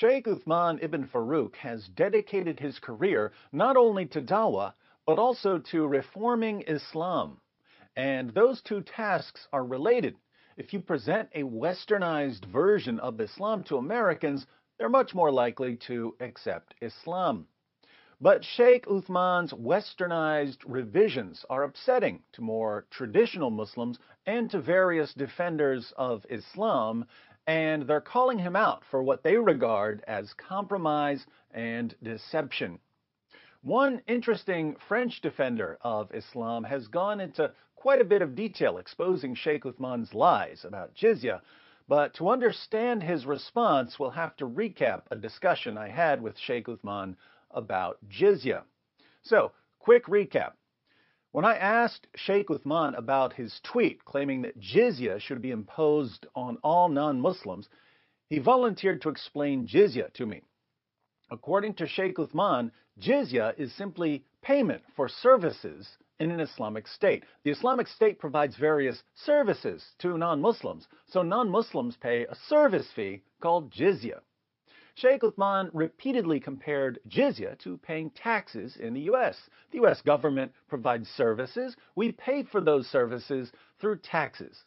Sheikh Uthman ibn Farooq has dedicated his career not only to dawah, but also to reforming Islam. And those two tasks are related. If you present a westernized version of Islam to Americans, they're much more likely to accept Islam. But Sheikh Uthman's westernized revisions are upsetting to more traditional Muslims and to various defenders of Islam, and they're calling him out for what they regard as compromise and deception. One interesting French defender of Islam has gone into quite a bit of detail exposing Sheikh Uthman's lies about jizya, but to understand his response, we'll have to recap a discussion I had with Sheikh Uthman about jizya. So, quick recap. When I asked Sheikh Uthman about his tweet claiming that jizya should be imposed on all non-Muslims, he volunteered to explain jizya to me. According to Sheikh Uthman, jizya is simply payment for services in an Islamic state. The Islamic state provides various services to non-Muslims, so non-Muslims pay a service fee called jizya. Sheikh Uthman repeatedly compared jizya to paying taxes in the U.S. The U.S. government provides services. We pay for those services through taxes.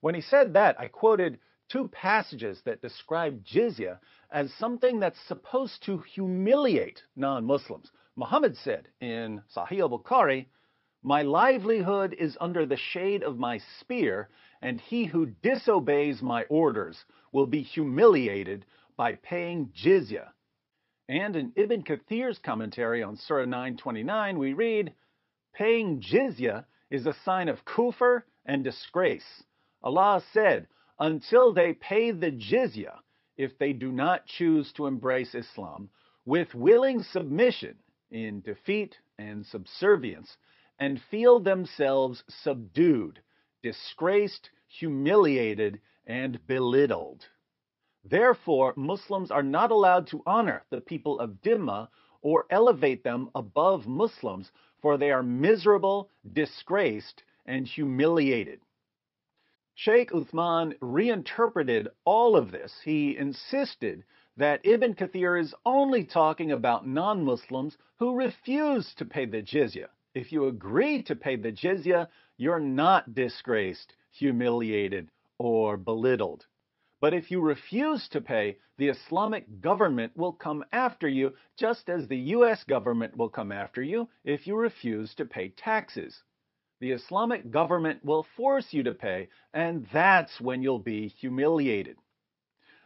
When he said that, I quoted two passages that describe jizya as something that's supposed to humiliate non-Muslims. Mahomet said in Sahih Al-Bukhari, "My livelihood is under the shade of my spear, and he who disobeys my orders will be humiliated by paying jizya." And in Ibn Kathir's commentary on Surah 929, we read, "Paying jizya is a sign of kufr and disgrace. Allah said, until they pay the jizya, if they do not choose to embrace Islam, with willing submission in defeat and subservience, and feel themselves subdued, disgraced, humiliated, and belittled. Therefore, Muslims are not allowed to honor the people of Dhimma or elevate them above Muslims, for they are miserable, disgraced, and humiliated." Sheikh Uthman reinterpreted all of this. He insisted that Ibn Kathir is only talking about non-Muslims who refuse to pay the jizya. If you agree to pay the jizya, you're not disgraced, humiliated, or belittled. But if you refuse to pay, the Islamic government will come after you, just as the U.S. government will come after you if you refuse to pay taxes. The Islamic government will force you to pay, and that's when you'll be humiliated.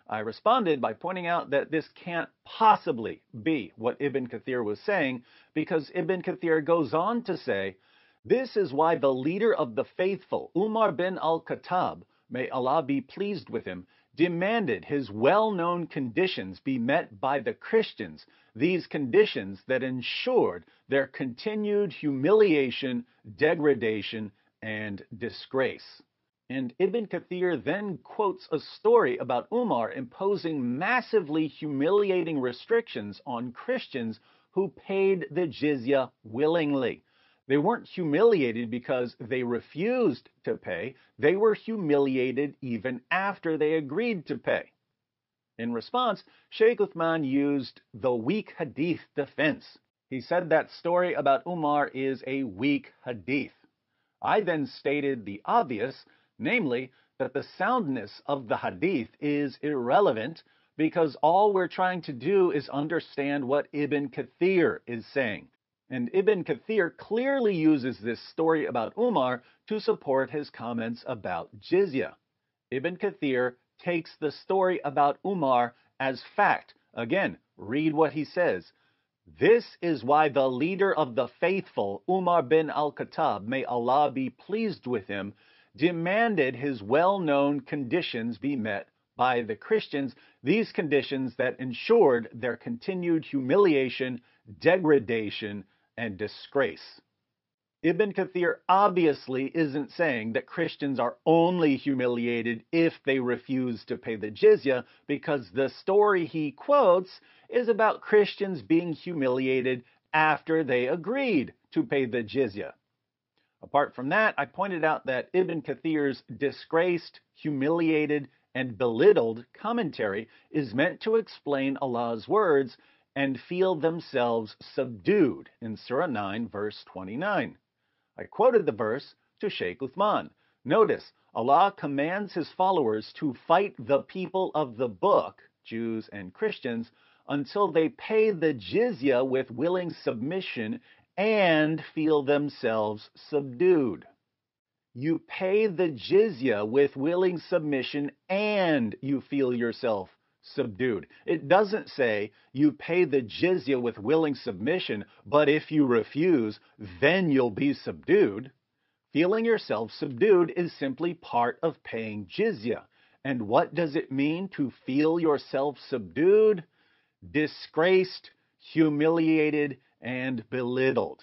I responded by pointing out that this can't possibly be what Ibn Kathir was saying, because Ibn Kathir goes on to say, "This is why the leader of the faithful, Umar bin al-Khattab, may Allah be pleased with him, demanded his well-known conditions be met by the Christians, these conditions that ensured their continued humiliation, degradation, and disgrace." And Ibn Kathir then quotes a story about Umar imposing massively humiliating restrictions on Christians who paid the jizya willingly. They weren't humiliated because they refused to pay. They were humiliated even after they agreed to pay. In response, Sheikh Uthman used the weak hadith defense. He said that story about Umar is a weak hadith. I then stated the obvious, namely that the soundness of the hadith is irrelevant because all we're trying to do is understand what Ibn Kathir is saying. And Ibn Kathir clearly uses this story about Umar to support his comments about jizya. Ibn Kathir takes the story about Umar as fact. Again, read what he says. "This is why the leader of the faithful, Umar bin al-Khattab, may Allah be pleased with him, demanded his well-known conditions be met by the Christians, these conditions that ensured their continued humiliation, degradation, and disgrace." Ibn Kathir obviously isn't saying that Christians are only humiliated if they refuse to pay the jizya, because the story he quotes is about Christians being humiliated after they agreed to pay the jizya. Apart from that, I pointed out that Ibn Kathir's disgraced, humiliated, and belittled commentary is meant to explain Allah's words and feel themselves subdued in Surah 9, verse 29. I quoted the verse to Sheikh Uthman. Notice, Allah commands His followers to fight the people of the book, Jews and Christians, until they pay the jizya with willing submission and feel themselves subdued. You pay the jizya with willing submission and you feel yourself subdued. It doesn't say you pay the jizya with willing submission, but if you refuse, then you'll be subdued. Feeling yourself subdued is simply part of paying jizya. And what does it mean to feel yourself subdued? Disgraced, humiliated, and belittled.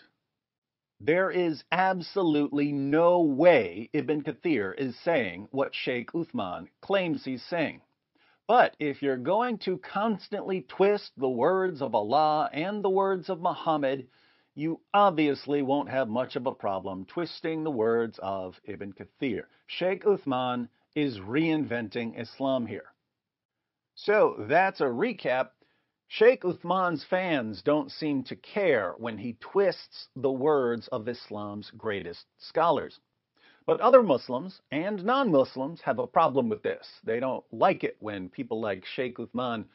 There is absolutely no way Ibn Kathir is saying what Sheikh Uthman claims he's saying. But if you're going to constantly twist the words of Allah and the words of Mahomet, you obviously won't have much of a problem twisting the words of Ibn Kathir. Sheikh Uthman is reinventing Islam here. So that's a recap. Sheikh Uthman's fans don't seem to care when he twists the words of Islam's greatest scholars. But other Muslims and non-Muslims have a problem with this. They don't like it when people like Sheikh Uthman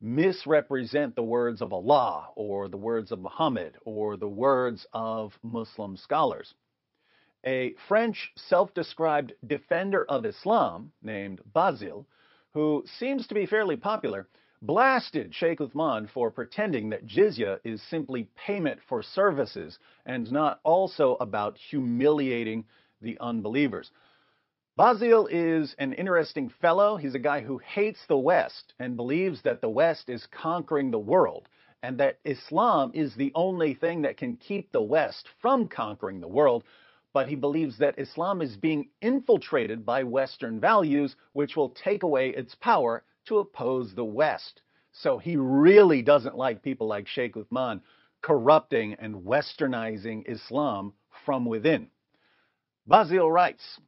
misrepresent the words of Allah or the words of Muhammad or the words of Muslim scholars. A French self-described defender of Islam named Basile, who seems to be fairly popular, blasted Sheikh Uthman for pretending that jizya is simply payment for services and not also about humiliating the unbelievers. Basile is an interesting fellow. He's a guy who hates the West and believes that the West is conquering the world and that Islam is the only thing that can keep the West from conquering the world. But he believes that Islam is being infiltrated by Western values, which will take away its power to oppose the West. So he really doesn't like people like Sheikh Uthman corrupting and westernizing Islam from within. Basile writes,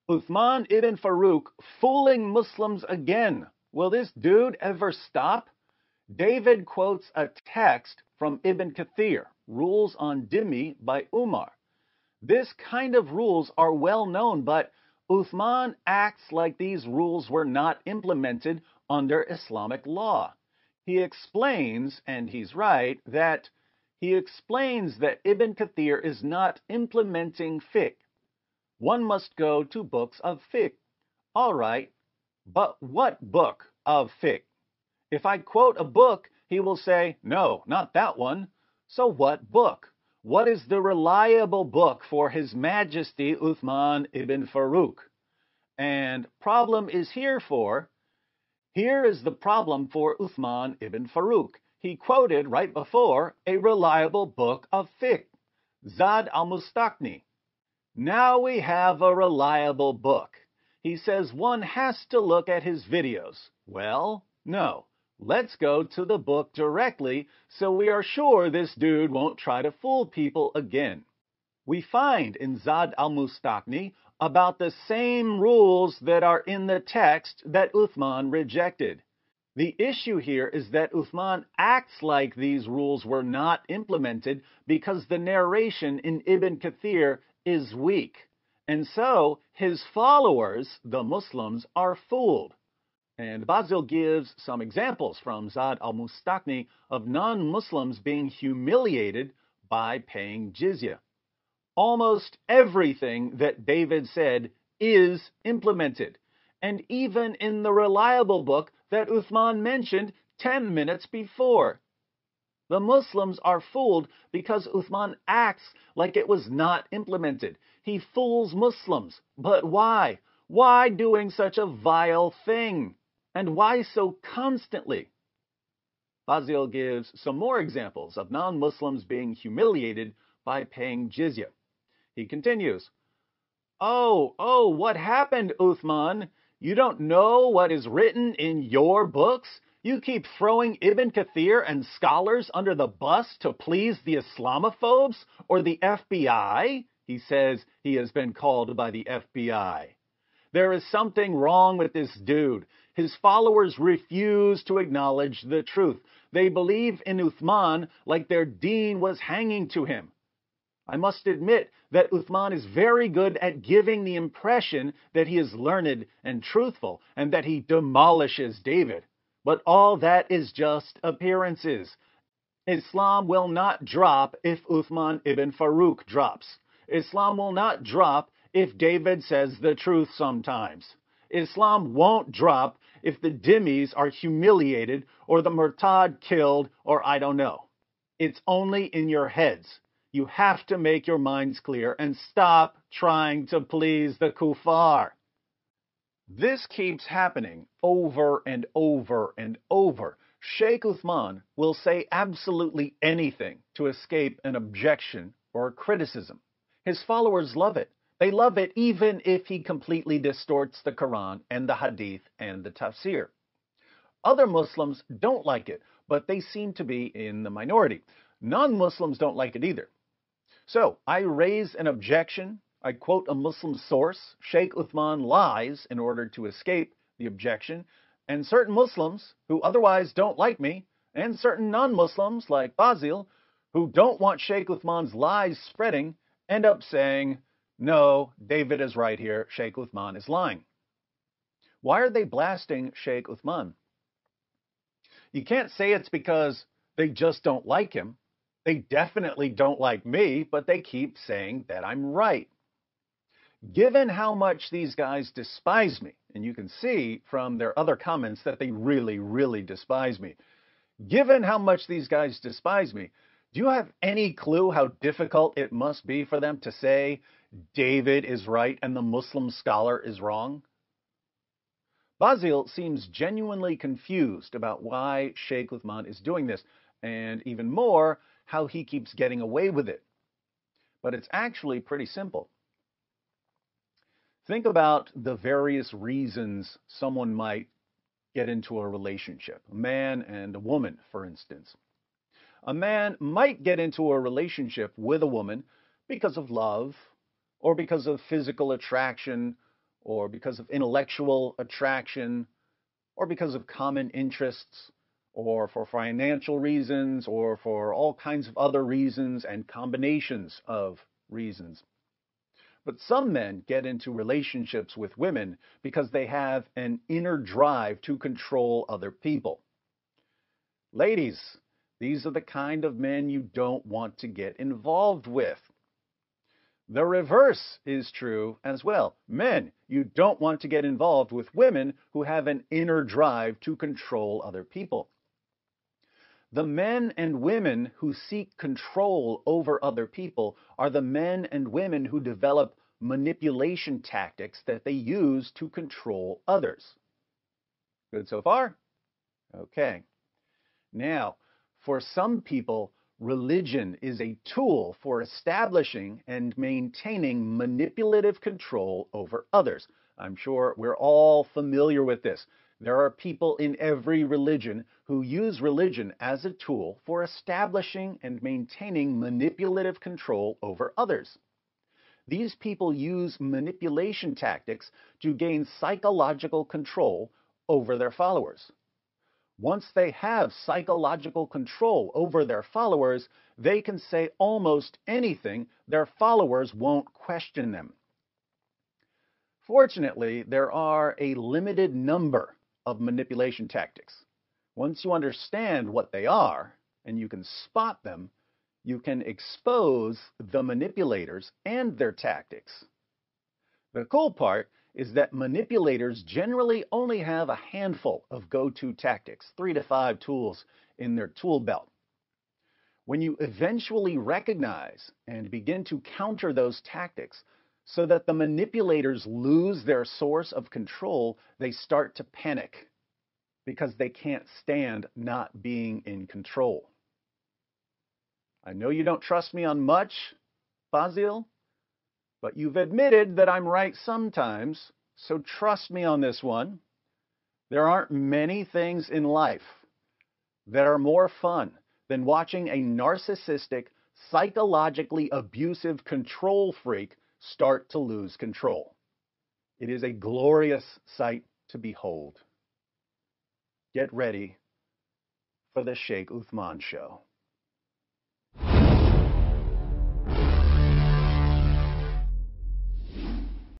Uthman ibn Farooq fooling Muslims again. Will this dude ever stop? David quotes a text from Ibn Kathir, Rules on Dhimmi by Umar. This kind of rules are well known, but Uthman acts like these rules were not implemented under Islamic law. He explains, and he's right, that Ibn Kathir is not implementing fiqh. One must go to books of fiqh. All right, but what book of fiqh? If I quote a book, he will say, no, not that one. So what book? What is the reliable book for His Majesty Uthman ibn Farooq? And here is the problem for Uthman ibn Farooq. He quoted right before a reliable book of fiqh, Zad al-Mustaqni. Now we have a reliable book. He says one has to look at his videos. Well, no. Let's go to the book directly so we are sure this dude won't try to fool people again. We find in Zad al-Mustaqni about the same rules that are in the text that Uthman rejected. The issue here is that Uthman acts like these rules were not implemented because the narration in Ibn Kathir is weak. And so his followers, the Muslims, are fooled. And Basile gives some examples from Zad al-Mustaqni of non-Muslims being humiliated by paying jizya. Almost everything that David said is implemented. And even in the reliable book that Uthman mentioned 10 minutes before. The Muslims are fooled because Uthman acts like it was not implemented. He fools Muslims. But why? Why doing such a vile thing? And why so constantly? Basile gives some more examples of non-Muslims being humiliated by paying jizya. He continues, Oh, what happened, Uthman? You don't know what is written in your books? You keep throwing Ibn Kathir and scholars under the bus to please the Islamophobes or the FBI? He says he has been called by the FBI. There is something wrong with this dude. His followers refuse to acknowledge the truth. They believe in Uthman like their deen was hanging to him. I must admit that Uthman is very good at giving the impression that he is learned and truthful and that he demolishes David. But all that is just appearances. Islam will not drop if Uthman ibn Farooq drops. Islam will not drop if David says the truth sometimes. Islam won't drop if the dhimmis are humiliated or the murtad killed or I don't know. It's only in your heads. You have to make your minds clear and stop trying to please the kuffar. This keeps happening over and over and over. Sheikh Uthman will say absolutely anything to escape an objection or a criticism. His followers love it. They love it even if he completely distorts the Quran and the Hadith and the Tafsir. Other Muslims don't like it, but they seem to be in the minority. Non-Muslims don't like it either. So I raise an objection. I quote a Muslim source. Sheikh Uthman lies in order to escape the objection. And certain Muslims who otherwise don't like me, and certain non-Muslims like Basile, who don't want Sheikh Uthman's lies spreading, end up saying, no, David is right here, Sheikh Uthman is lying. Why are they blasting Sheikh Uthman? You can't say it's because they just don't like him. They definitely don't like me, but they keep saying that I'm right. Given how much these guys despise me, and you can see from their other comments that they really, really despise me. Given how much these guys despise me, do you have any clue how difficult it must be for them to say David is right and the Muslim scholar is wrong? Basile seems genuinely confused about why Sheikh Uthman is doing this, and even more, how he keeps getting away with it. But it's actually pretty simple. Think about the various reasons someone might get into a relationship. A man and a woman, for instance. A man might get into a relationship with a woman because of love, or because of physical attraction, or because of intellectual attraction, or because of common interests, or for financial reasons, or for all kinds of other reasons and combinations of reasons. But some men get into relationships with women because they have an inner drive to control other people. Ladies, these are the kind of men you don't want to get involved with. The reverse is true as well. Men, you don't want to get involved with women who have an inner drive to control other people. The men and women who seek control over other people are the men and women who develop manipulation tactics that they use to control others. Good so far? Okay. Now, for some people, religion is a tool for establishing and maintaining manipulative control over others. I'm sure we're all familiar with this. There are people in every religion who use religion as a tool for establishing and maintaining manipulative control over others. These people use manipulation tactics to gain psychological control over their followers. Once they have psychological control over their followers, they can say almost anything. Their followers won't question them. Fortunately, there are a limited number of manipulation tactics. Once you understand what they are, and you can spot them, you can expose the manipulators and their tactics. The cool part is that manipulators generally only have a handful of go-to tactics, 3 to 5 tools in their tool belt. When you eventually recognize and begin to counter those tactics so that the manipulators lose their source of control, they start to panic because they can't stand not being in control. I know you don't trust me on much, Basile, but you've admitted that I'm right sometimes, so trust me on this one. There aren't many things in life that are more fun than watching a narcissistic, psychologically abusive control freak start to lose control. It is a glorious sight to behold. Get ready for the Sheikh Uthman show.